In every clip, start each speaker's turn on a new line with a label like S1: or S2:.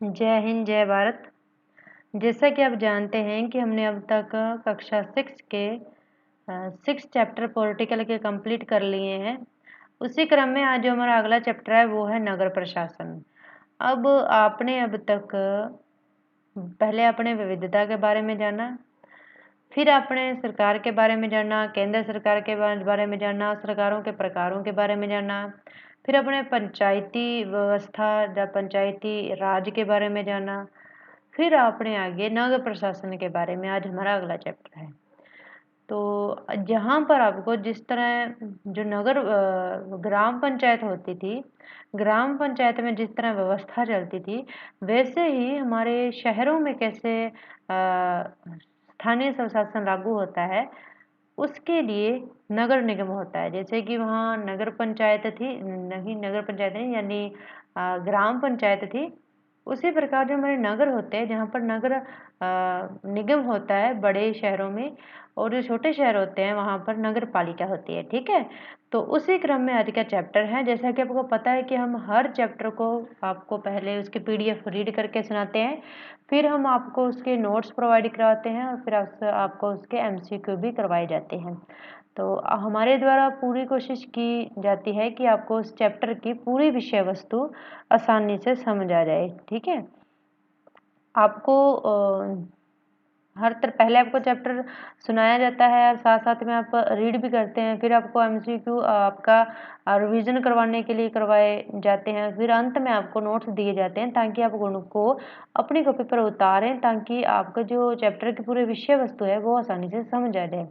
S1: जय हिंद, जय भारत। जैसा कि आप जानते हैं कि हमने अब तक कक्षा 6 के 6 चैप्टर पॉलिटिकल के कंप्लीट कर लिए हैं। उसी क्रम में आज जो हमारा अगला चैप्टर है वो है नगर प्रशासन। अब आपने अब तक पहले अपने विविधता के बारे में जाना, फिर आपने सरकार के बारे में जाना, केंद्र सरकार के बारे में जाना, सरकारों के प्रकारों के बारे में जाना, फिर अपने पंचायती व्यवस्था या पंचायती राज के बारे में जाना, फिर आपने आगे नगर प्रशासन के बारे में आज हमारा अगला चैप्टर है। तो जहाँ पर आपको जिस तरह जो ग्राम पंचायत होती थी, ग्राम पंचायत में जिस तरह व्यवस्था चलती थी, वैसे ही हमारे शहरों में कैसे स्थानीय स्वशासन लागू होता है, उसके लिए नगर निगम होता है। जैसे कि वहाँ नगर पंचायत थी, नहीं नगर पंचायत नहीं यानी ग्राम पंचायत थी, उसी प्रकार जो हमारे नगर होते हैं, जहाँ पर नगर निगम होता है बड़े शहरों में, और जो छोटे शहर होते हैं वहाँ पर नगर पालिका होती है। ठीक है, तो उसी क्रम में आज का चैप्टर है। जैसा कि आपको पता है कि हम हर चैप्टर को आपको पहले उसके पीडीएफ रीड करके सुनाते हैं, फिर हम आपको उसके नोट्स प्रोवाइड करवाते हैं, और फिर आपको उसके एमसीक्यू भी करवाए जाते हैं। तो हमारे द्वारा पूरी कोशिश की जाती है कि आपको उस चैप्टर की पूरी विषय वस्तु आसानी से समझ आ जाए। ठीक है, आपको पहले आपको चैप्टर सुनाया जाता है और साथ साथ में आप रीड भी करते हैं, फिर आपको एमसीक्यू आपका रिवीजन करवाने के लिए करवाए जाते हैं, फिर अंत में आपको नोट्स दिए जाते हैं ताकि आप उनको अपनी कॉपी पर उतारें, ताकि आपका जो चैप्टर की पूरी विषय वस्तु है वो आसानी से समझ आ जाए।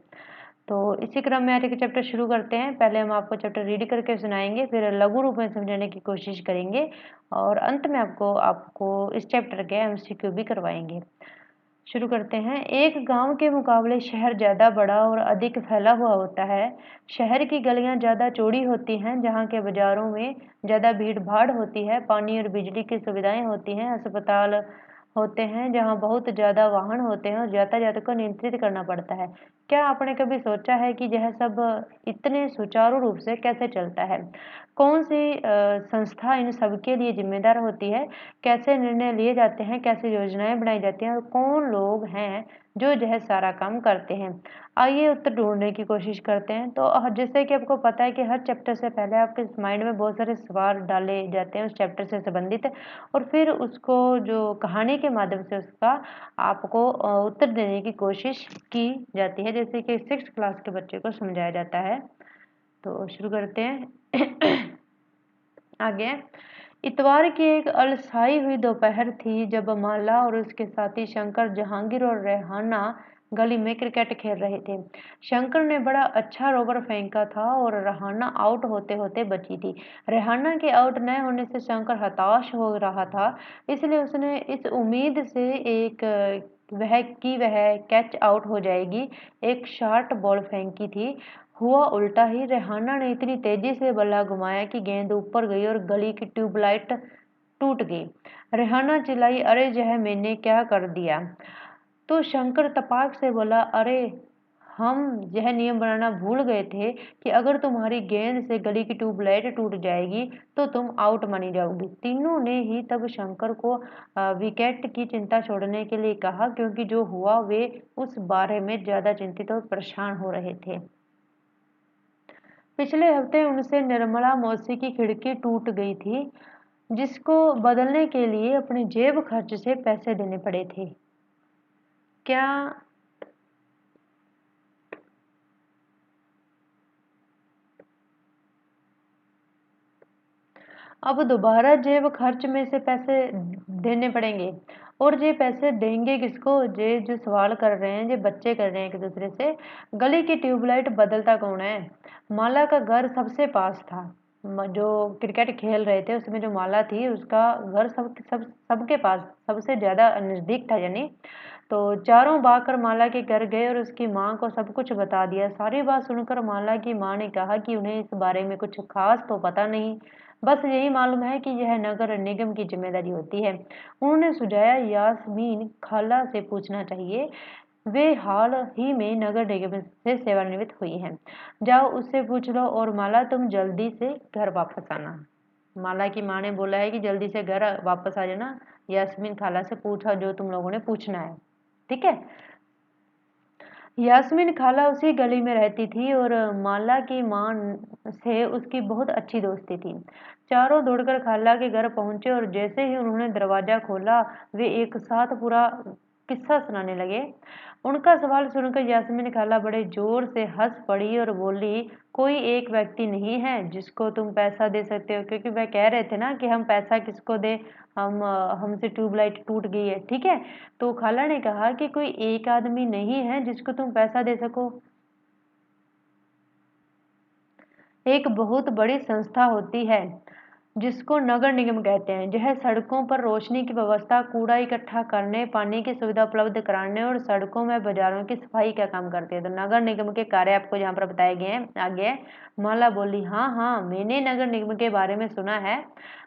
S1: तो इसी क्रम में आज के चैप्टर शुरू करते हैं। पहले हम आपको चैप्टर रीड करके सुनाएंगे, फिर लघु रूप में समझाने की कोशिश करेंगे, और अंत में आपको आपको इस चैप्टर के एमसीक्यू भी करवाएंगे। शुरू करते हैं। एक गांव के मुकाबले शहर ज़्यादा बड़ा और अधिक फैला हुआ होता है। शहर की गलियां ज़्यादा चौड़ी होती हैं, जहां के बाजारों में ज़्यादा भीड़ भाड़ होती है, पानी और बिजली की सुविधाएं होती हैं, अस्पताल होते हैं जहां बहुत ज़्यादा वाहन होते हैं और यातायात को नियंत्रित करना पड़ता है। क्या आपने कभी सोचा है कि यह सब इतने सुचारू रूप से कैसे चलता है? कौन सी संस्था इन सब के लिए जिम्मेदार होती है? कैसे निर्णय लिए जाते हैं, कैसे योजनाएं बनाई जाती हैं, और कौन लोग हैं जो यह सारा काम करते हैं? आइए उत्तर ढूंढने की कोशिश करते हैं। तो जैसे कि आपको पता है कि हर चैप्टर से पहले आपके माइंड में बहुत सारे सवाल डाले जाते हैं उस चैप्टर से संबंधित, और फिर उसको जो कहानी के माध्यम से उसका आपको उत्तर देने की कोशिश की जाती है, जैसे कि 6th क्लास के बच्चे को समझाया जाता है। तो शुरू करते हैं। आगे, इतवार की एक अलसाई हुई दोपहर थी जब माला और उसके साथी शंकर, जहांगीर और रेहाना गली में क्रिकेट खेल रहे थे। शंकर ने बड़ा अच्छा रोबर फेंका था और रेहाना आउट होते होते बची थी। रेहाना के आउट न होने से शंकर हताश हो रहा था, इसलिए उसने इस उम्मीद से वह कैच आउट हो जाएगी, एक शॉर्ट बॉल फेंकी थी। हुआ उल्टा ही। रेहाना ने इतनी तेजी से बल्ला घुमाया कि गेंद ऊपर गई और गली की ट्यूबलाइट टूट गई। रेहाना चिल्लाई, अरे यह मैंने क्या कर दिया? तो शंकर तपाक से बोला, अरे हम यह नियम बनाना भूल गए थे कि अगर तुम्हारी गेंद से गली की ट्यूबलाइट टूट जाएगी तो तुम आउट मानी जाओगी। तीनों ने ही तब शंकर को विकेट की चिंता छोड़ने के लिए कहा, क्योंकि जो हुआ वे उस बारे में ज्यादा चिंतित और परेशान हो रहे थे। पिछले हफ्ते उनसे निर्मला मौसी की खिड़की टूट गई थी, जिसको बदलने के लिए अपने जेब खर्च से पैसे देने पड़े थे। क्या अब दोबारा जेब खर्च में से पैसे देने पड़ेंगे? और ये पैसे देंगे किसको? ये जो सवाल कर रहे हैं, ये बच्चे कर रहे हैं एक दूसरे से। गली की ट्यूबलाइट बदलता कौन है? माला का घर सबसे पास था। जो क्रिकेट खेल रहे थे उसमें जो माला थी उसका घर सबके पास सबसे ज्यादा नजदीक था, यानी। तो चारों भागकर माला के घर गए और उसकी माँ को सब कुछ बता दिया। सारी बात सुनकर माला की माँ ने कहा कि उन्हें इस बारे में कुछ खास तो पता नहीं, बस यही मालूम है कि यह नगर निगम की जिम्मेदारी होती है। उन्होंने सुझाया, यास्मीन खाला से पूछना चाहिए, वे हाल ही में नगर निगम से सेवानिवृत्त हुई हैं। जाओ उससे पूछ लो, और माला तुम जल्दी से घर वापस आना। माला की माँ ने बोला है कि जल्दी से घर वापस आ जाना, यास्मीन खाला से पूछा जो तुम लोगों ने पूछना है। ठीक है। यास्मीन खाला उसी गली में रहती थी और माला की माँ से उसकी बहुत अच्छी दोस्ती थी। चारों दौड़कर खाला के घर पहुंचे और जैसे ही उन्होंने दरवाजा खोला वे एक साथ पूरा किस्सा सुनाने लगे। उनका सवाल सुनकर यास्मीन खाला बड़े जोर से हंस पड़ी और बोली, कोई एक व्यक्ति नहीं है जिसको तुम पैसा दे सकते हो, क्योंकि वह कह रहे थे ना कि हम पैसा किसको दे, हमसे ट्यूबलाइट टूट गई है। ठीक है। तो खाला ने कहा कि कोई एक आदमी नहीं है जिसको तुम पैसा दे सको। एक बहुत बड़ी संस्था होती है जिसको नगर निगम कहते हैं। यह सड़कों पर रोशनी की व्यवस्था, कूड़ा इकट्ठा करने, पानी की सुविधा उपलब्ध कराने और सड़कों में बाजारों की सफाई का काम करती है। तो नगर निगम के कार्य आपको यहाँ पर बताए गए हैं। आगे माला बोली, हाँ हाँ, मैंने नगर निगम के बारे में सुना है।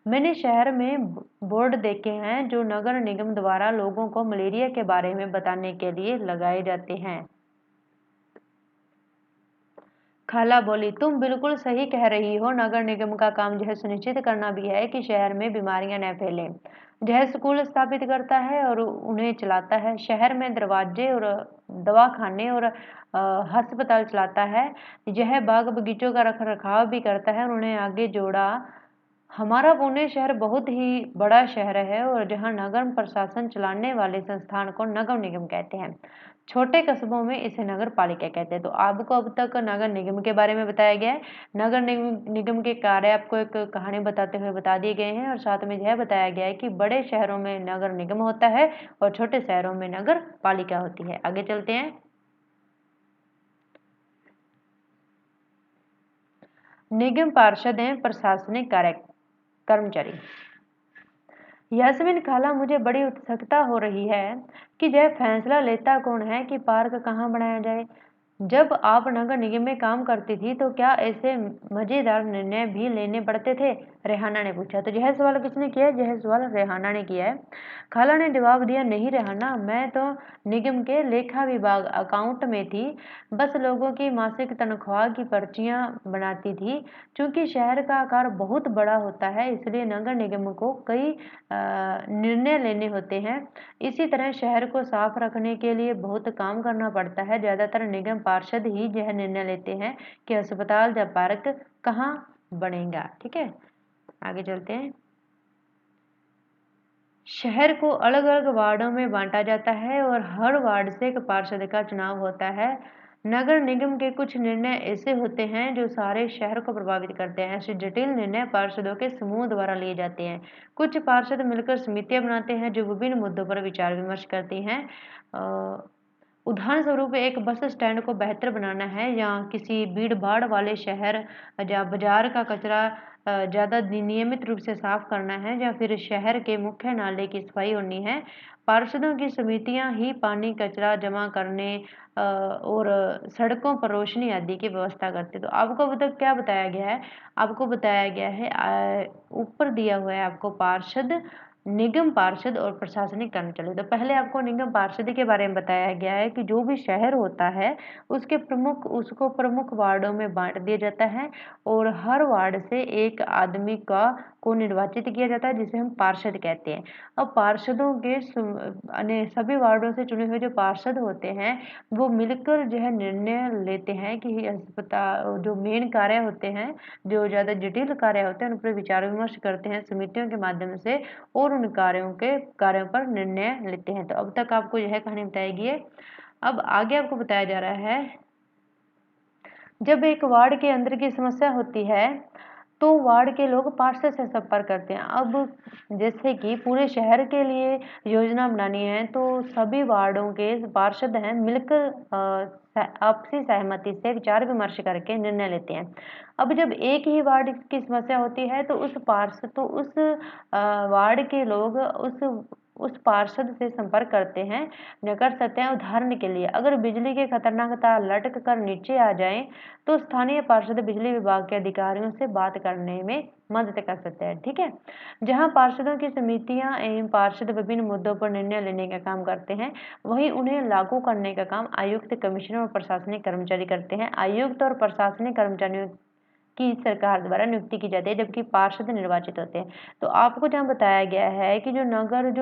S1: मैंने शहर में बोर्ड देखे हैं जो नगर निगम द्वारा लोगों को मलेरिया के बारे में बताने के लिए लगाए जाते हैं। खाला बोली, तुम बिल्कुल सही कह रही हो। नगर निगम का काम यह सुनिश्चित करना भी है कि शहर में बीमारियां न फैलें। यह स्कूल स्थापित करता है और उन्हें चलाता है। शहर में दरवाजे और दवाखाने और अस्पताल चलाता है। यह बाग बगीचों का रख रखाव भी करता है। उन्होंने आगे जोड़ा, हमारा पुणे शहर बहुत ही बड़ा शहर है और जहां नगर प्रशासन चलाने वाले संस्थान को नगर निगम कहते हैं। छोटे कस्बों में इसे नगर पालिका कहते हैं। तो आपको अब तक नगर निगम के बारे में बताया गया है। नगर निगम के कार्य आपको एक कहानी बताते हुए बता दिए गए हैं और साथ में यह बताया गया है कि बड़े शहरों में नगर निगम होता है और छोटे शहरों में नगर पालिका होती है। आगे चलते हैं। निगम पार्षद हैं प्रशासनिक कार्य कर्मचारी। यास्मीन खाला, मुझे बड़ी उत्सुकता हो रही है कि यह फैसला लेता कौन है कि पार्क कहाँ बनाया जाए। जब आप नगर निगम में काम करती थी तो क्या ऐसे मजेदार निर्णय भी लेने पड़ते थे? रेहाना ने पूछा। तो यह सवाल किसने किया है? यह सवाल रेहाना ने किया है। खाला ने जवाब दिया, नहीं रेहाना, मैं तो निगम के लेखा विभाग अकाउंट में थी, बस लोगों की मासिक तनख्वाह की पर्चियां बनाती थी। क्योंकि शहर का आकार बहुत बड़ा होता है इसलिए नगर निगम को कई निर्णय लेने होते हैं। इसी तरह शहर को साफ रखने के लिए बहुत काम करना पड़ता है। ज्यादातर निगम पार्षद ही यह निर्णय लेते हैं कि अस्पताल या पार्क कहाँ बनेगा। ठीक है। आगे चलते हैं। शहर को अलग अलग वार्डों में बांटा जाता है और हर वार्ड से एक पार्षद का चुनाव होता है। नगर निगम के कुछ निर्णय ऐसे होते हैं जो सारे शहर को प्रभावित करते हैं। ऐसे जटिल निर्णय पार्षदों के समूह द्वारा लिए जाते हैं। कुछ पार्षद मिलकर समितियां बनाते हैं जो विभिन्न मुद्दों पर विचार विमर्श करती हैं। उदाहरण स्वरूप एक बस स्टैंड को बेहतर बनाना है या किसी भीड़ भाड़ वाले शहर या बाजार का कचरा ज़्यादा नियमित रूप से साफ करना है या फिर शहर के मुख्य नाले की सफाई होनी है। पार्षदों की समितियां ही पानी कचरा जमा करने और सड़कों पर रोशनी आदि की व्यवस्था करते। तो आपको अब तक क्या बताया गया है? आपको बताया गया है ऊपर दिया हुआ है आपको पार्षद, निगम पार्षद और प्रशासनिक कर्मचारी। तो पहले आपको निगम पार्षद के बारे में बताया गया है कि जो भी शहर होता है उसको प्रमुख वार्डों में बांट दिया जाता है और हर वार्ड से एक आदमी को निर्वाचित किया जाता है जिसे हम पार्षद कहते हैं। अब पार्षदों के सभी वार्डों से चुने हुए जो पार्षद होते हैं वो मिलकर जो है निर्णय लेते हैं कि अस्पताल जो मेन कार्य होते हैं, जो ज़्यादा जटिल कार्य होते हैं उन पर विचार विमर्श करते हैं समितियों के माध्यम से और उन कार्यों पर निर्णय लेते हैं। तो अब तक आपको यह कहानी बताई गई है। अब आगे आपको बताया जा रहा है, जब एक वार्ड के अंदर की समस्या होती है तो वार्ड के लोग पार्षद से संपर्क करते हैं। अब जैसे कि पूरे शहर के लिए योजना बनानी है तो सभी वार्डों के पार्षद हैं मिलकर आपसी सहमति से विचार विमर्श करके निर्णय लेते हैं। अब जब एक ही वार्ड की समस्या होती है तो उस वार्ड के लोग उस पार्षद से संपर्क करते हैं न कर सकते हैं। उदाहरण के लिए अगर बिजली के खतरनाक तार लटक कर नीचे आ जाएं तो स्थानीय पार्षद बिजली विभाग के अधिकारियों से बात करने में मदद कर सकते हैं। ठीक है। जहां पार्षदों की समितियां एवं पार्षद विभिन्न मुद्दों पर निर्णय लेने का काम करते हैं, वहीं उन्हें लागू करने का काम आयुक्त, कमिश्नर और प्रशासनिक कर्मचारी करते हैं। आयुक्त और प्रशासनिक कर्मचारियों की सरकार द्वारा नियुक्ति की जाती है, जबकि पार्षद निर्वाचित होते हैं। तो आपको जहाँ बताया गया है कि जो नगर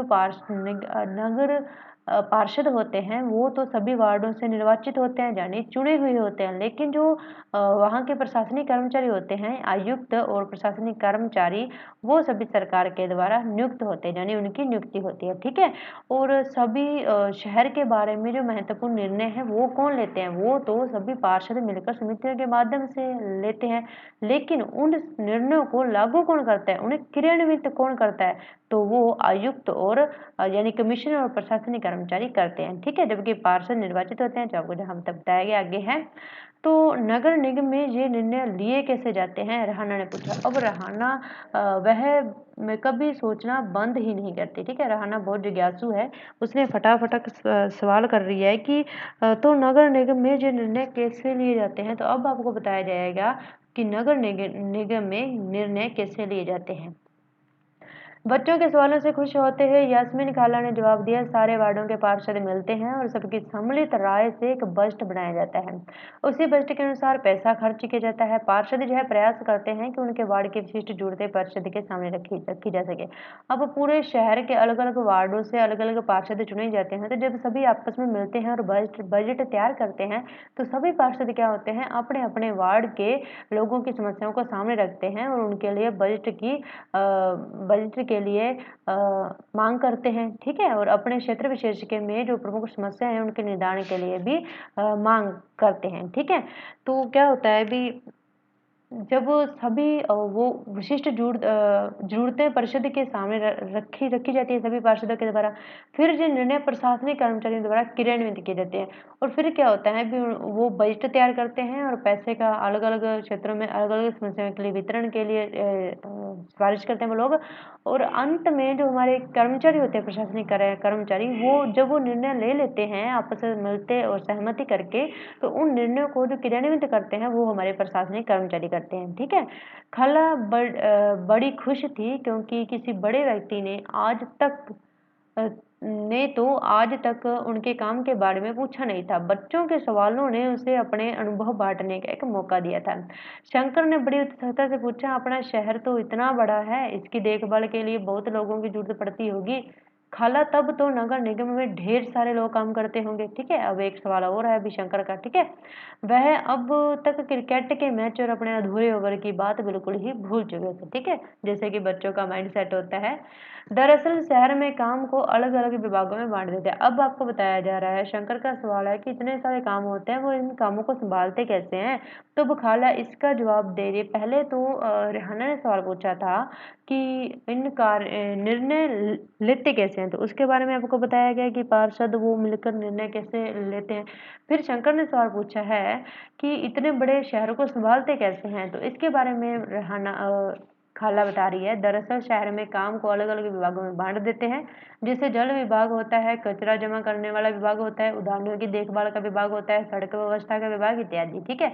S1: पार्षद होते हैं, वो तो सभी वार्डों से निर्वाचित होते हैं, यानी चुने हुए होते हैं। लेकिन जो वहाँ के प्रशासनिक कर्मचारी होते हैं, आयुक्त और प्रशासनिक कर्मचारी, वो सभी सरकार के द्वारा नियुक्त होते हैं, यानी उनकी नियुक्ति होती है, ठीक है? और सभी शहर के बारे में जो महत्वपूर्ण निर्णय हैं, वो कौन लेते हैं? वो तो सभी पार्षद मिलकर समितियों के माध्यम से लेते हैं। लेकिन उन निर्णयों को लागू कौन करता है? उन्हें क्रियान्वित कौन करता है? तो वो आयुक्त और यानी कमिश्नर और प्रशासनिक कर्मचारी करते हैं, ठीक है? जबकि पार्षद निर्वाचित होते हैं, जो आपको जहाँ तक बताया गया आगे है। तो नगर निगम में ये निर्णय लिए कैसे जाते हैं? रहाना ने पूछा। अब रहाना वह में कभी सोचना बंद ही नहीं करती, ठीक है? रहाना बहुत जिज्ञासु है, उसने फटाफट सवाल कर रही है कि तो नगर निगम में ये निर्णय कैसे लिए जाते हैं? तो अब आपको बताया जाएगा कि नगर निगम में निर्णय कैसे लिए जाते हैं। बच्चों के सवालों से खुश होते हुए यास्मीन खाला ने जवाब दिया, सारे वार्डों के पार्षद मिलते हैं और सबकी सम्मिलित राय से एक बजट बनाया जाता है। उसी बजट के अनुसार पैसा खर्च किया जाता है। पार्षद जो है प्रयास करते हैं कि उनके वार्ड की विशिष्ट जरूरतें पार्षद के सामने रखी जा सके। अब पूरे शहर के अलग अलग वार्डों से अलग अलग पार्षद चुने जाते हैं, तो जब सभी आपस में मिलते हैं और बजट तैयार करते हैं, तो सभी पार्षद क्या होते हैं, अपने अपने वार्ड के लोगों की समस्याओं को सामने रखते हैं और उनके लिए बजट के लिए मांग करते हैं, ठीक है? और अपने क्षेत्र विशेष के में जो प्रमुख समस्या है उनके निदान के लिए भी मांग करते हैं, ठीक है? तो क्या होता है भी, जब सभी वो विशिष्ट ज़रूरतें परिषद के सामने रखी रखी जाती है सभी पार्षदों के द्वारा, फिर जो निर्णय प्रशासनिक कर्मचारियों द्वारा क्रियान्वित किए जाते हैं। और फिर क्या होता है भी, वो बजट तैयार करते हैं और पैसे का अलग अलग क्षेत्रों में अलग अलग समस्याओं के लिए वितरण के लिए सिफारिश करते हैं वो लोग। और अंत में जो हमारे कर्मचारी होते हैं, प्रशासनिक कर्मचारी, वो जब वो निर्णय ले लेते हैं आपस में मिलते और सहमति करके, तो उन निर्णयों को जो क्रियान्वित करते हैं वो हमारे प्रशासनिक कर्मचारी करते हैं, ठीक है? खाला बड़ी खुश थी, क्योंकि किसी बड़े व्यक्ति ने आज तक उनके काम के बारे में पूछा नहीं था। बच्चों के सवालों ने उसे अपने अनुभव बांटने का एक मौका दिया था। शंकर ने बड़ी उत्सुकता से पूछा, अपना शहर तो इतना बड़ा है, इसकी देखभाल के लिए बहुत लोगों की जरूरत पड़ती होगी। खाला, तब तो नगर निगम में ढेर सारे लोग काम करते होंगे, ठीक है? अब एक सवाल और है अभी शंकर का, ठीक है? वह अब तक क्रिकेट के मैच और अपने अधूरे ओवर की बात बिल्कुल ही भूल चुके थे, ठीक है? जैसे कि बच्चों का माइंड सेट होता है। दरअसल शहर में काम को अलग अलग विभागों में बांट देते हैं। अब आपको बताया जा रहा है, शंकर का सवाल है कि इतने सारे काम होते हैं, वो इन कामों को संभालते कैसे हैं? तो अब खाला इसका जवाब दे रही। पहले तो रेहाना ने सवाल पूछा था कि निर्णय लेते कैसे हैं, तो उसके बारे में आपको बताया गया कि पार्षद वो मिलकर निर्णय कैसे लेते हैं। फिर शंकर ने सवाल पूछा है कि इतने बड़े शहर को संभालते कैसे हैं, तो इसके बारे में खाला बता रही है, दरअसल शहर में काम को अलग अलग विभागों में बांट देते हैं। जैसे जल विभाग होता है, कचरा जमा करने वाला विभाग होता है, उद्यानों की देखभाल का विभाग होता है, सड़क व्यवस्था का विभाग इत्यादि, ठीक है?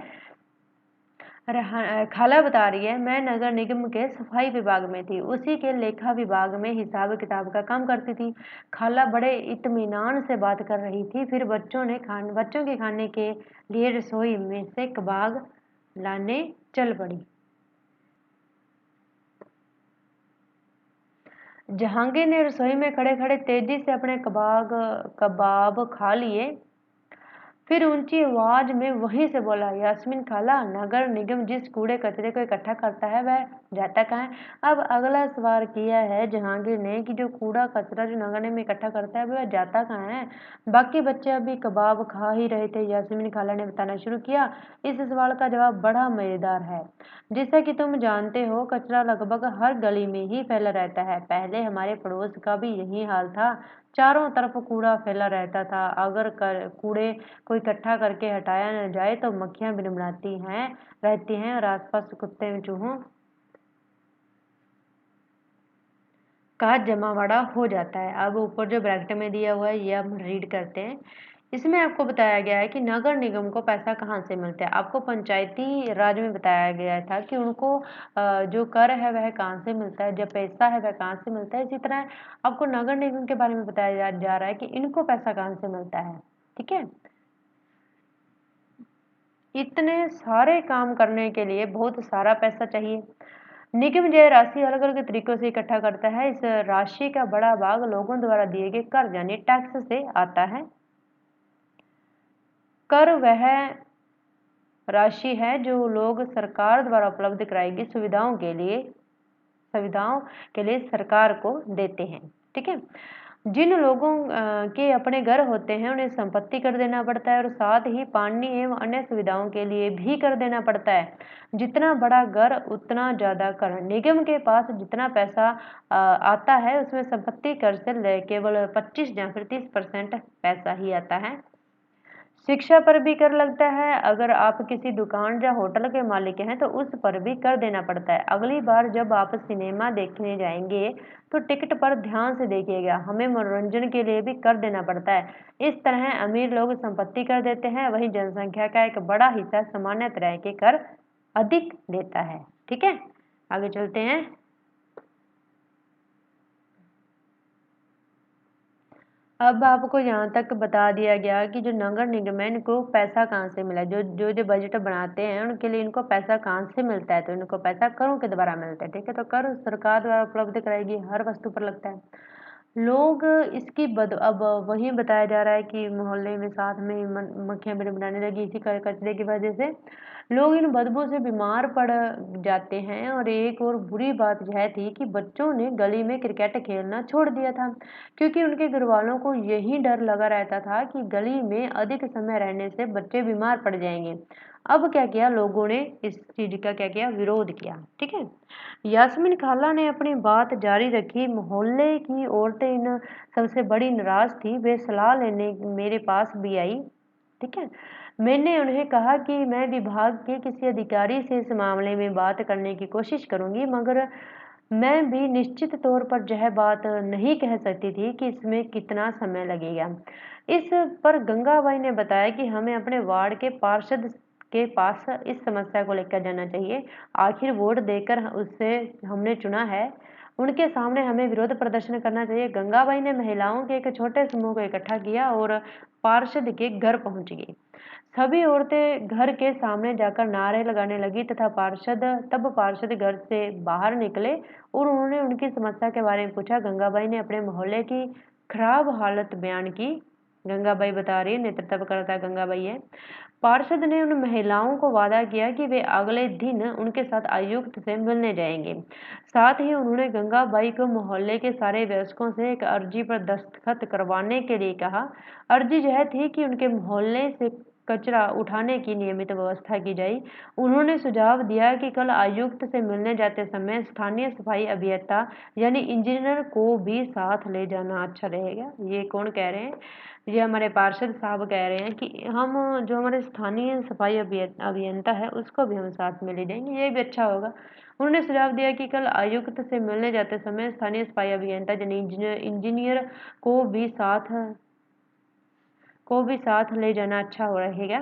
S1: खाला बता रही है, मैं नगर निगम के सफाई विभाग में थी, उसी के लेखा विभाग में हिसाब किताब का काम करती थी। खाला बड़े इत्मीनान से बात कर रही थी। फिर बच्चों के खाने के लिए रसोई में से कबाब लाने चल पड़ी। जहांगीर ने रसोई में खड़े खड़े तेजी से अपने कबाब खा लिए, फिर ऊंची आवाज में वहीं से बोला, यास्मीन खाला, नगर निगम जिस कूड़े कचरे को इकट्ठा करता है वह जाता कहाँ है? अब अगला सवाल किया है जहांगीर ने कि जो कूड़ा कचरा जो नगर निगम इकट्ठा करता है वह जाता कहाँ है? बाकी बच्चे अभी कबाब खा ही रहे थे। यास्मीन खाला ने बताना शुरू किया, इस सवाल का जवाब बड़ा मजेदार है। जैसा कि तुम जानते हो, कचरा लगभग हर गली में ही फैला रहता है। पहले हमारे पड़ोस का भी यही हाल था, चारों तरफ कूड़ा फैला रहता था। अगर कूड़े को इकट्ठा करके हटाया न जाए तो मक्खियां भिनभिनाती हैं रहती हैं और आसपास कुत्ते चूहों का जमावड़ा हो जाता है। अब ऊपर जो ब्रैकेट में दिया हुआ है ये हम रीड करते हैं। इसमें आपको बताया गया है कि नगर निगम को पैसा कहाँ से मिलता है। आपको पंचायती राज में बताया गया था कि उनको जो कर है वह कहाँ से मिलता है, जो पैसा है वह कहाँ से मिलता है। इसी तरह आपको नगर निगम के बारे में बताया जा रहा है कि इनको पैसा कहाँ से मिलता है, ठीक है? इतने सारे काम करने के लिए बहुत सारा पैसा चाहिए। निगम यह राशि अलग-अलग तरीकों से इकट्ठा करता है। इस राशि का बड़ा भाग लोगों द्वारा दिए गए कर यानी टैक्स से आता है। कर वह राशि है जो लोग सरकार द्वारा उपलब्ध कराई गई सुविधाओं के लिए सरकार को देते हैं। ठीक है। जिन लोगों के अपने घर होते हैं उन्हें संपत्ति कर देना पड़ता है और साथ ही पानी एवं अन्य सुविधाओं के लिए भी कर देना पड़ता है। जितना बड़ा घर उतना ज्यादा कर। निगम के पास जितना पैसा आता है उसमें संपत्ति कर से केवल 25 या फिर 30% पैसा ही आता है। शिक्षा पर भी कर लगता है। अगर आप किसी दुकान या होटल के मालिक हैं तो उस पर भी कर देना पड़ता है। अगली बार जब आप सिनेमा देखने जाएंगे तो टिकट पर ध्यान से देखिएगा, हमें मनोरंजन के लिए भी कर देना पड़ता है। इस तरह अमीर लोग संपत्ति कर देते हैं, वहीं जनसंख्या का एक बड़ा हिस्सा सामान्य तरह के कर अधिक देता है। ठीक है, आगे चलते हैं। अब आपको यहाँ तक बता दिया गया कि जो नगर निगम है इनको पैसा कहाँ से मिला। जो जो जो बजट बनाते हैं उनके लिए इनको पैसा कहाँ से मिलता है, तो इनको पैसा करों के द्वारा मिलता है। ठीक है, तो कर सरकार द्वारा उपलब्ध कराएगी, हर वस्तु पर लगता है। लोग इसकी बद अब वही बताया जा रहा है कि मोहल्ले में साथ में मक्खियां बनाने लगी इसी कचरे की वजह से। लोग इन बदबू से बीमार पड़ जाते हैं। और एक और बुरी बात यह थी कि बच्चों ने गली में क्रिकेट खेलना छोड़ दिया था, क्योंकि उनके घर वालों को यही डर लगा रहता था कि गली में अधिक समय रहने से बच्चे बीमार पड़ जाएंगे। अब क्या किया लोगों ने, इस चीज का क्या किया, विरोध किया। ठीक है, यास्मीन खाला ने अपनी बात जारी रखी। मोहल्ले की औरतें इन सबसे बड़ी नाराज थी। वे सलाह लेने मेरे पास भी आई। ठीक है, मैंने उन्हें कहा कि मैं विभाग के किसी अधिकारी से इस मामले में बात करने की कोशिश करूंगी, मगर मैं भी निश्चित तौर पर यह बात नहीं कह सकती थी कि इसमें कितना समय लगेगा। इस पर गंगाबाई ने बताया कि हमें अपने वार्ड के पार्षद के पास इस समस्या को लेकर जाना चाहिए। आखिर वोट देकर उससे हमने चुना है, उनके सामने हमें विरोध प्रदर्शन करना चाहिए। गंगाबाई ने महिलाओं के एक छोटे समूह को इकट्ठा किया और पार्षद के घर पहुंच गई। सभी औरतें घर के सामने जाकर नारे लगाने लगी तथा पार्षद घर से बाहर निकले और उन्होंने उनकी समस्या के बारे में पूछा। गंगाबाई ने अपने मोहल्ले की खराब हालत बयान की। गंगाबाई बता रही है, नेतृत्व करता गंगाबाई है। पार्षद ने उन महिलाओं को वादा किया कि वे अगले दिन उनके साथ आयुक्त से मिलने जाएंगे। साथ ही उन्होंने गंगाबाई को मोहल्ले के सारे वयस्कों से एक अर्जी पर दस्तखत करवाने के लिए कहा। अर्जी यह थी कि उनके मोहल्ले से कचरा उठाने की नियमित व्यवस्था की जाए। उन्होंने सुझाव दिया कि कल आयुक्त से मिलने जाते समय स्थानीय सफाई अभियंता यानी इंजीनियर को भी साथ ले जाना अच्छा रहेगा। ये कौन कह रहे हैं? ये हमारे पार्षद साहब कह रहे हैं कि हम जो हमारे स्थानीय सफाई अभियंता है उसको भी हम साथ में ले जाएंगे, ये भी अच्छा होगा। उन्होंने सुझाव दिया कि कल आयुक्त से मिलने जाते समय स्थानीय सफाई अभियंता यानी इंजीनियर को भी साथ ले जाना अच्छा हो रहेगा।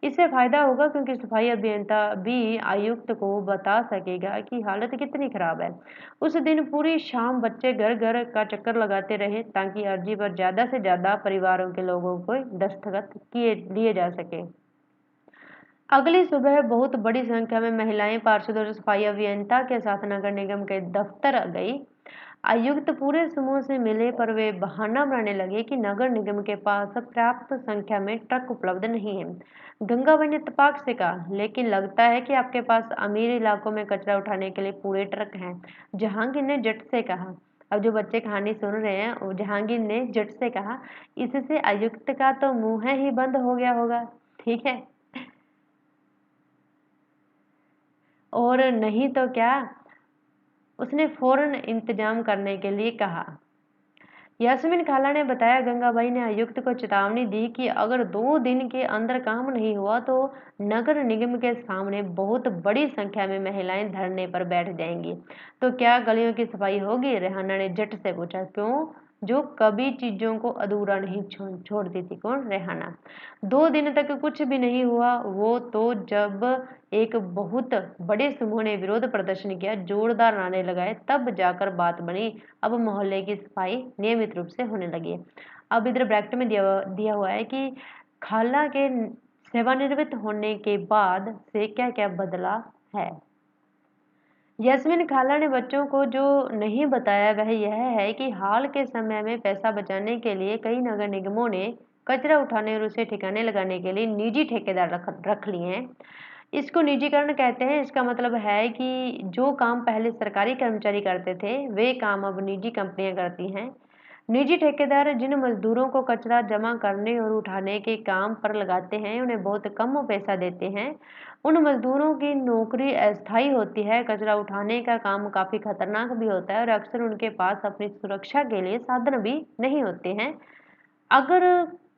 S1: इससे फायदा होगा क्योंकि सफाई अभियंता भी आयुक्त को बता सकेगा कि हालत कितनी खराब है। उस दिन पूरी शाम बच्चे घर घर का चक्कर लगाते रहे ताकि अर्जी पर ज्यादा से ज्यादा परिवारों के लोगों को दस्तखत किए लिए जा सके। अगली सुबह बहुत बड़ी संख्या में महिलाएं पार्षद और सफाई अभियंता के साथ नगर निगम के दफ्तर गई। आयुक्त पूरे समूह से मिले पर वे बहाना बनाने लगे कि नगर निगम के पास पर्याप्त संख्या में ट्रक उपलब्ध नहीं है। गंगाबाई ने इत्तेफाक से कहा, लेकिन लगता है कि आपके पास अमीर इलाकों में कचरा उठाने के लिए पूरे ट्रक हैं। जहांगीर ने झट से कहा। अब जो बच्चे कहानी सुन रहे हैं, जहांगीर ने झट से कहा, इससे आयुक्त का तो मुंह ही बंद हो गया होगा। ठीक है, और नहीं तो क्या, उसने फौरन इंतजाम करने के लिए कहा। यास्मीन खाला ने बताया, गंगाबाई ने आयुक्त को चेतावनी दी कि अगर 2 दिन के अंदर काम नहीं हुआ तो नगर निगम के सामने बहुत बड़ी संख्या में महिलाएं धरने पर बैठ जाएंगी। तो क्या गलियों की सफाई होगी? रेहाना ने झट से पूछा। क्यों? जो कभी चीजों को अधूरा नहीं छोड़ती थी। कौन? रेहाना। 2 दिन तक कुछ भी नहीं हुआ। वो तो जब एक बहुत बड़े समूह ने विरोध प्रदर्शन किया, जोरदार नारे लगाए, तब जाकर बात बनी। अब मोहल्ले की सफाई नियमित रूप से होने लगी है। अब इधर ब्रैकेट में दिया हुआ है कि खाला के सेवानिवृत्त होने के बाद से क्या क्या बदला है। यास्मीन खाला ने बच्चों को जो नहीं बताया वह यह है कि हाल के समय में पैसा बचाने के लिए कई नगर निगमों ने कचरा उठाने और उसे ठिकाने लगाने के लिए निजी ठेकेदार रख लिए हैं। इसको निजीकरण कहते हैं। इसका मतलब है कि जो काम पहले सरकारी कर्मचारी करते थे वे काम अब निजी कंपनियां करती हैं। निजी ठेकेदार जिन मजदूरों को कचरा जमा करने और उठाने के काम पर लगाते हैं उन्हें बहुत कम पैसा देते हैं। उन मजदूरों की नौकरी अस्थायी होती है। कचरा उठाने का काम काफी खतरनाक भी होता है और अक्सर उनके पास अपनी सुरक्षा के लिए साधन भी नहीं होते हैं। अगर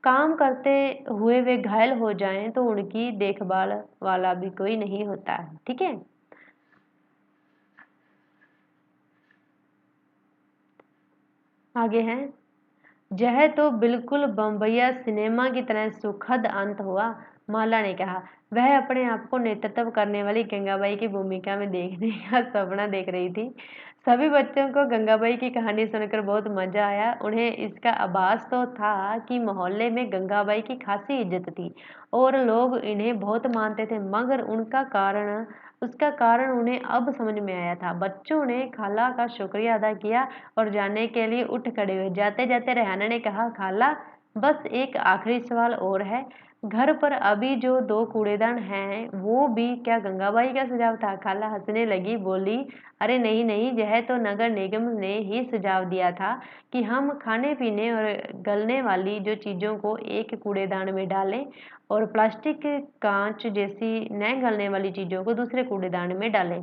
S1: काम करते हुए वे घायल हो जाएं तो उनकी देखभाल वाला भी कोई नहीं होता है। ठीक है, आगे है। यह तो बिल्कुल बम्बईया सिनेमा की तरह सुखद अंत हुआ, माला ने कहा। वह अपने आप को नेतृत्व करने वाली गंगाबाई की भूमिका में देखने का सपना देख रही थी। सभी बच्चों को गंगाबाई की कहानी सुनकर बहुत मजा आया। उन्हें इसका आभास तो था कि मोहल्ले में गंगाबाई की खासी इज्जत थी और लोग इन्हें बहुत मानते थे, मगर उसका कारण उन्हें अब समझ में आया था। बच्चों ने खाला का शुक्रिया अदा किया और जाने के लिए उठ खड़े हुए। जाते जाते रेहाना ने कहा, खाला बस एक आखिरी सवाल और है। घर पर अभी जो 2 कूड़ेदान हैं वो भी क्या गंगाबाई का सुझाव था? खाला हंसने लगी, बोली, अरे नहीं नहीं, यह तो नगर निगम ने ही सुझाव दिया था कि हम खाने पीने और गलने वाली जो चीजों को एक कूड़ेदान में डालें और प्लास्टिक, कांच जैसी न गलने वाली चीजों को दूसरे कूड़ेदान में डालें।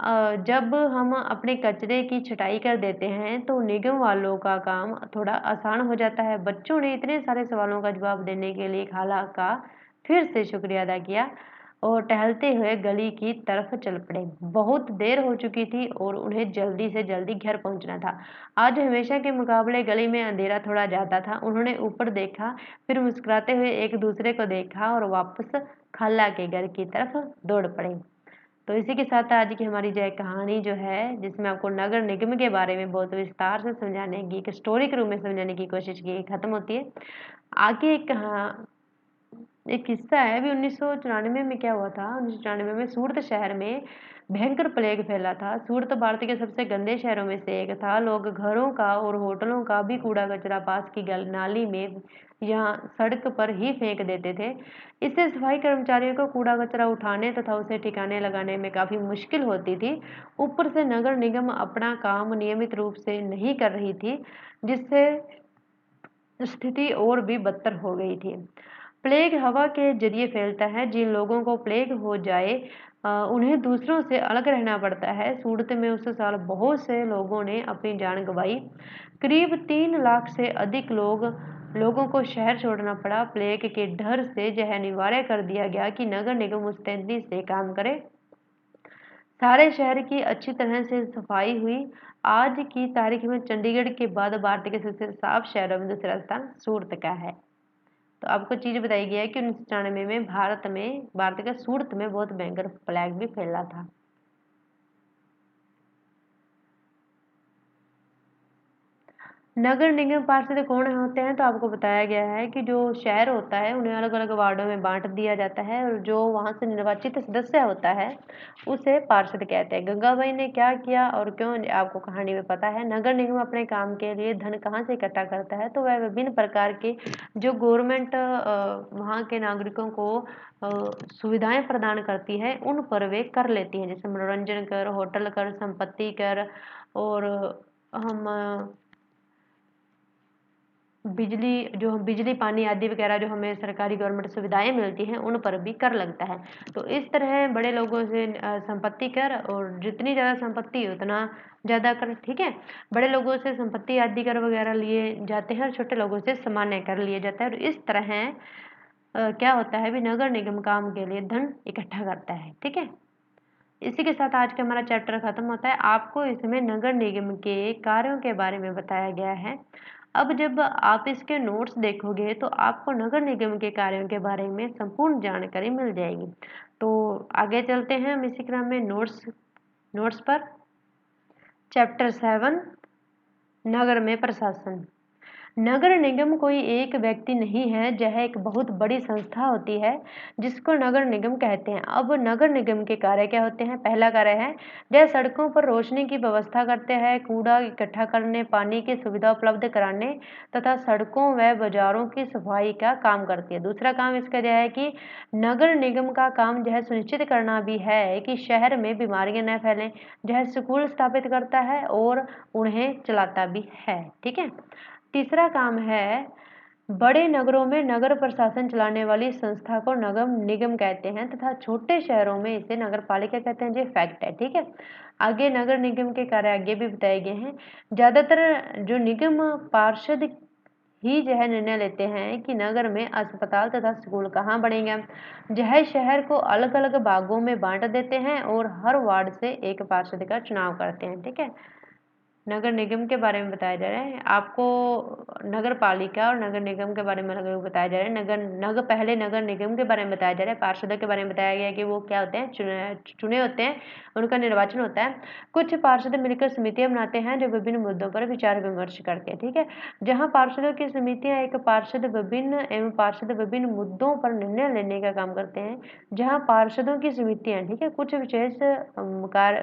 S1: जब हम अपने कचरे की छटाई कर देते हैं तो निगम वालों का काम थोड़ा आसान हो जाता है। बच्चों ने इतने सारे सवालों का जवाब देने के लिए खाला का फिर से शुक्रिया अदा किया और टहलते हुए गली की तरफ चल पड़े। बहुत देर हो चुकी थी और उन्हें जल्दी से जल्दी घर पहुंचना था। आज हमेशा के मुकाबले गली में अंधेरा थोड़ा ज्यादा था। उन्होंने ऊपर देखा, फिर मुस्कुराते हुए एक दूसरे को देखा और वापस खाला के घर की तरफ दौड़ पड़े। तो इसी के साथ आज की हमारी जो है कहानी जो है, जिसमें आपको नगर निगम के बारे में बहुत विस्तार से समझाने की, एक स्टोरी के रूप में समझाने की कोशिश की, खत्म होती है। आगे एक किस्सा है। अभी 1994 में क्या हुआ था, 1994 में सूरत शहर में भयंकर प्लेग फैला था। सूरत भारत के सबसे गंदे शहरों में से एक था। लोग घरों का और होटलों का भी कूड़ा कचरा पास की नाली में या सड़क पर ही फेंक देते थे। इससे सफाई कर्मचारियों को कूड़ा कचरा उठाने तथा उसे ठिकाने लगाने में काफी मुश्किल होती थी। ऊपर से नगर निगम अपना काम नियमित रूप से नहीं कर रही थी, जिससे स्थिति और भी बदतर हो गई थी। प्लेग हवा के जरिए फैलता है। जिन लोगों को प्लेग हो जाए उन्हें दूसरों से अलग रहना पड़ता है। सूरत में उस साल बहुत से लोगों ने अपनी जान गंवाई। करीब 3 लाख से अधिक लोगों को शहर छोड़ना पड़ा। प्लेग के डर से यह अनिवार्य कर दिया गया कि नगर निगम मुस्तैदी से काम करे। सारे शहर की अच्छी तरह से सफाई हुई। आज की तारीख में चंडीगढ़ के बाद भारत के सबसे साफ शहरों में दूसरा स्थान सूरत का है। तो आपको चीज बताई गई है कि 1994 में भारत के सूरत में बहुत भयंकर प्लेग भी फैला था। नगर निगम पार्षद कौन होते हैं, तो आपको बताया गया है कि जो शहर होता है उन्हें अलग अलग वार्डों में बांट दिया जाता है और जो वहां से निर्वाचित सदस्य होता है उसे पार्षद कहते हैं। गंगाबाई ने क्या किया और क्यों, आपको कहानी में पता है। नगर निगम अपने काम के लिए धन कहाँ से इकट्ठा करता है, तो वह विभिन्न प्रकार के जो गवर्नमेंट वहाँ के नागरिकों को सुविधाएं प्रदान करती है उन पर वे कर लेती हैं, जैसे मनोरंजन कर, होटल कर, संपत्ति कर और हम बिजली पानी आदि वगैरह जो हमें सरकारी गवर्नमेंट सुविधाएं मिलती हैं उन पर भी कर लगता है। तो इस तरह बड़े लोगों से संपत्ति कर, और जितनी ज़्यादा संपत्ति उतना ज़्यादा कर। ठीक है, बड़े लोगों से संपत्ति आदि कर वगैरह लिए जाते हैं और छोटे लोगों से सामान्य कर लिए जाता है। और इस तरह क्या होता है भी, नगर निगम काम के लिए धन इकट्ठा करता है। ठीक है, इसी के साथ आज का हमारा चैप्टर खत्म होता है। आपको इसमें नगर निगम के कार्यों के बारे में बताया गया है। अब जब आप इसके नोट्स देखोगे तो आपको नगर निगम के कार्यों के बारे में संपूर्ण जानकारी मिल जाएगी। तो आगे चलते हैं हम इसी क्रम में नोट्स पर। चैप्टर 7, नगर में प्रशासन। नगर निगम कोई एक व्यक्ति नहीं है, यह एक बहुत बड़ी संस्था होती है जिसको नगर निगम कहते हैं। अब नगर निगम के कार्य क्या होते हैं? पहला कार्य है यह सड़कों पर रोशनी की व्यवस्था करते हैं, कूड़ा इकट्ठा करने, पानी की सुविधा उपलब्ध कराने तथा सड़कों व बाजारों की सफाई का काम करती है। दूसरा काम इसका यह है कि नगर निगम का काम यह सुनिश्चित करना भी है कि शहर में बीमारियां न फैलें। यह स्कूल स्थापित करता है और उन्हें चलाता भी है। ठीक है। तीसरा काम है बड़े नगरों में नगर प्रशासन चलाने वाली संस्था को नगर निगम कहते हैं तथा छोटे शहरों में इसे नगर पालिका कहते हैं। ये फैक्ट है। ठीक है। आगे नगर निगम के कार्य आगे भी बताए गए हैं। ज्यादातर जो निगम पार्षद ही यह निर्णय लेते हैं कि नगर में अस्पताल तथा स्कूल कहाँ बनेंगे। यह शहर को अलग अलग भागों में बांट देते हैं और हर वार्ड से एक पार्षद का चुनाव करते हैं। ठीक है। नगर निगम के बारे में बताया जा रहा है आपको। नगर पालिका और नगर निगम के बारे में अलग अलग बताया जा रहा है। पहले नगर निगम के बारे में बताया जा रहा है। पार्षदों के बारे में बताया गया है कि वो क्या होते हैं, चुने होते हैं, उनका निर्वाचन होता है। कुछ पार्षद मिलकर समितियां बनाते हैं जो विभिन्न मुद्दों पर विचार विमर्श करते हैं। ठीक है। जहाँ पार्षदों की समितियां एक पार्षद विभिन्न मुद्दों पर निर्णय लेने का काम करते हैं। जहाँ पार्षदों की समितियां, ठीक है, कुछ विशेष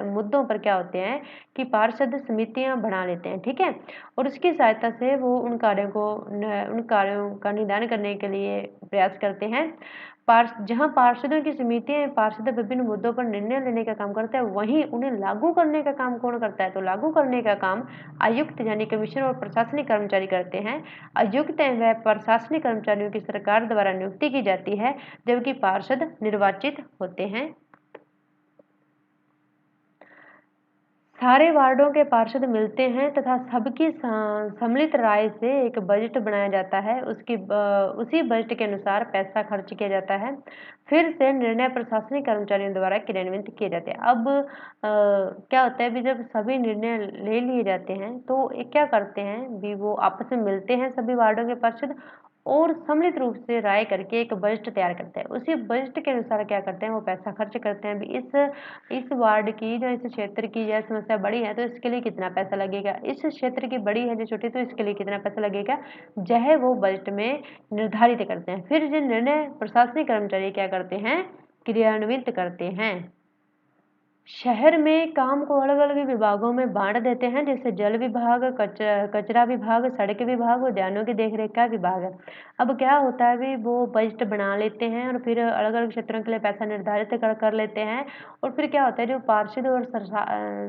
S1: मुद्दों पर क्या होते हैं कि पार्षद समितियां बना लेते हैं। ठीक है। और उसकी सहायता से वो उन कार्यों का निदान करने के लिए प्रयास करते हैं। जहां पार्षदों की समितियां पार्षद विभिन्न मुद्दों पर निर्णय लेने का काम करते हैं, वहीं उन्हें लागू करने का काम कौन करता है? तो लागू करने का काम आयुक्त यानी कमिश्नर और प्रशासनिक कर्मचारी करते हैं। आयुक्त व प्रशासनिक कर्मचारियों की सरकार द्वारा नियुक्ति की जाती है, जबकि पार्षद निर्वाचित होते हैं। सारे वार्डों के पार्षद मिलते हैं तथा सबकी सम्मिलित राय से एक बजट बनाया जाता है। उसी बजट के अनुसार पैसा खर्च किया जाता है। फिर से निर्णय प्रशासनिक कर्मचारियों द्वारा क्रियान्वित किए जाते हैं। अब क्या होता है भी जब सभी निर्णय ले लिए जाते हैं तो क्या करते हैं भी वो आपस में मिलते हैं सभी वार्डों के पार्षद और सम्मिलित रूप से राय करके एक बजट तैयार करते हैं। उसी बजट के अनुसार क्या करते हैं, वो पैसा खर्च करते हैं। भी इस वार्ड की जो इस क्षेत्र की यह समस्या बड़ी है तो इसके लिए कितना पैसा लगेगा, इस क्षेत्र की बड़ी है जो छोटी तो इसके लिए कितना पैसा लगेगा, यह वो बजट में निर्धारित करते हैं। फिर जो निर्णय प्रशासनिक कर्मचारी क्या करते हैं, क्रियान्वित करते हैं। शहर में काम को अलग अलग विभागों में बांट देते हैं, जैसे जल विभाग, कचरा विभाग, सड़क विभाग, उद्यानों की देखरेख का विभाग है। अब क्या होता है भी वो बजट बना लेते हैं और फिर अलग अलग क्षेत्रों के लिए पैसा निर्धारित कर लेते हैं। और फिर क्या होता है जो पार्षद और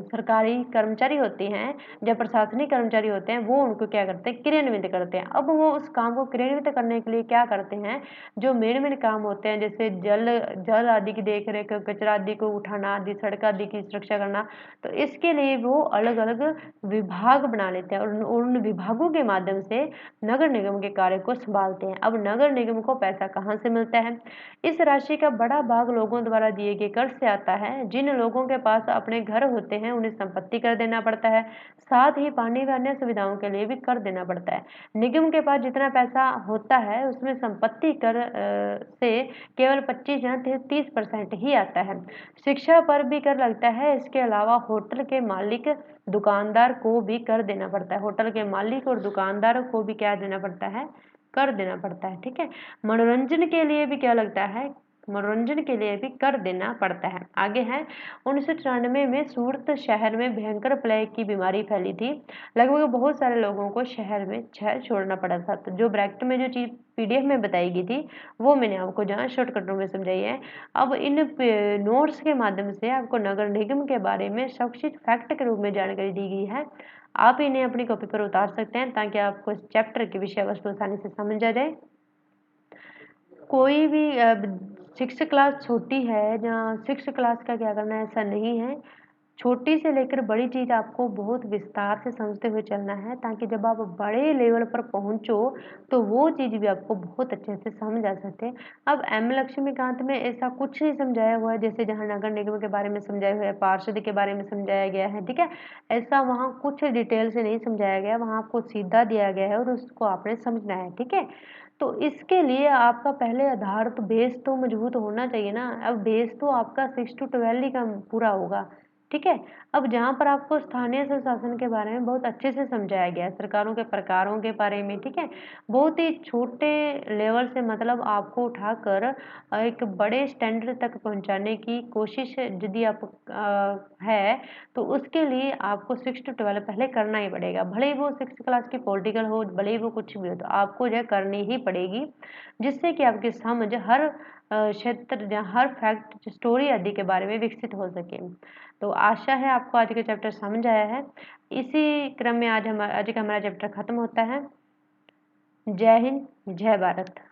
S1: सरकारी कर्मचारी होते हैं, जो प्रशासनिक कर्मचारी होते हैं, वो उनको क्या करते हैं, क्रियान्वित करते हैं। अब वो उस काम को क्रियान्वित करने के लिए क्या करते हैं, जो मेन काम होते हैं जैसे जल जल आदि की देखरेख, कचरा आदि को उठाना आदि, सड़क आदि की सुरक्षा करना, तो इसके लिए वो अलग अलग विभाग बना लेते हैं और उन विभागों के माध्यम से नगर निगम के कार्य को संभालते हैं। अब नगर निगम को पैसा कहाँ से मिलता है? इस राशि का बड़ा भाग लोगों द्वारा दिए गए कर से आता है। जिन लोगों के पास अपने घर होते हैं उन्हें संपत्ति कर देना पड़ता है, साथ ही पानी व अन्य सुविधाओं के लिए भी कर देना पड़ता है। निगम के पास जितना पैसा होता है उसमें संपत्ति कर से केवल 25 या 30% ही आता है। शिक्षा पर भी कर लगता है। इसके अलावा होटल के मालिक, दुकानदार को भी कर देना पड़ता है। होटल के मालिक और दुकानदार को भी क्या देना पड़ता है, कर देना पड़ता है। ठीक है। मनोरंजन के लिए भी क्या लगता है, मनोरंजन के लिए भी कर देना पड़ता है। आगे है 1994 में सूरत शहर में भयंकर प्लेग की बीमारी फैली थी। लगभग बहुत सारे लोगों को शहर छोड़ना पड़ा था। तो जो ब्रैकेट में जो चीज पीडीएफ में बताई गई थी वो मैंने आपको जहाँ शॉर्टकटों में समझाई है। अब इन नोट्स के माध्यम से आपको नगर निगम के बारे में संक्षिप्त फैक्ट के रूप में जानकारी दी गई है। आप इन्हें अपनी कॉपी पर उतार सकते हैं ताकि आपको इस चैप्टर की विषय वस्तु आसानी से समझ आ जाए। कोई भी 6 क्लास छोटी है या 6 क्लास का क्या करना है ऐसा नहीं है। छोटी से लेकर बड़ी चीज़ आपको बहुत विस्तार से समझते हुए चलना है ताकि जब आप बड़े लेवल पर पहुंचो तो वो चीज़ भी आपको बहुत अच्छे से समझ आ सके। अब एम लक्ष्मीकांत में ऐसा कुछ ही समझाया हुआ है जैसे जहाँ नगर निगम के बारे में समझाया हुआ है, पार्षद के बारे में समझाया गया है। ठीक है। ऐसा वहाँ कुछ डिटेल से नहीं समझाया गया, वहाँ आपको सीधा दिया गया है और उसको आपने समझना है। ठीक है। तो इसके लिए आपका पहले आधार तो बेस तो मजबूत होना चाहिए ना। अब बेस तो आपका 6 to 12 ही का पूरा होगा। ठीक है? अब जहाँ पर आपको स्थानीय स्वशासन के बारे में बहुत अच्छे से समझाया गया है, सरकारों के प्रकारों के बारे में, ठीक है? बहुत ही छोटे लेवल से मतलब आपको उठाकर एक बड़े स्टैंडर्ड तक पहुँचाने की कोशिश यदि आप है, तो उसके लिए आपको 6 टू 12 पहले करना ही पड़ेगा। भले ही वो 6th क्लास की पॉलिटिकल हो, भले ही वो कुछ भी हो, तो आपको जो है करनी ही पड़ेगी, जिससे कि आपकी समझ हर क्षेत्र या हर फैक्ट, स्टोरी आदि के बारे में विकसित हो सके। तो आशा है आपको आज का चैप्टर समझ आया है। इसी क्रम में आज का हमारा चैप्टर खत्म होता है। जय हिंद, जय भारत।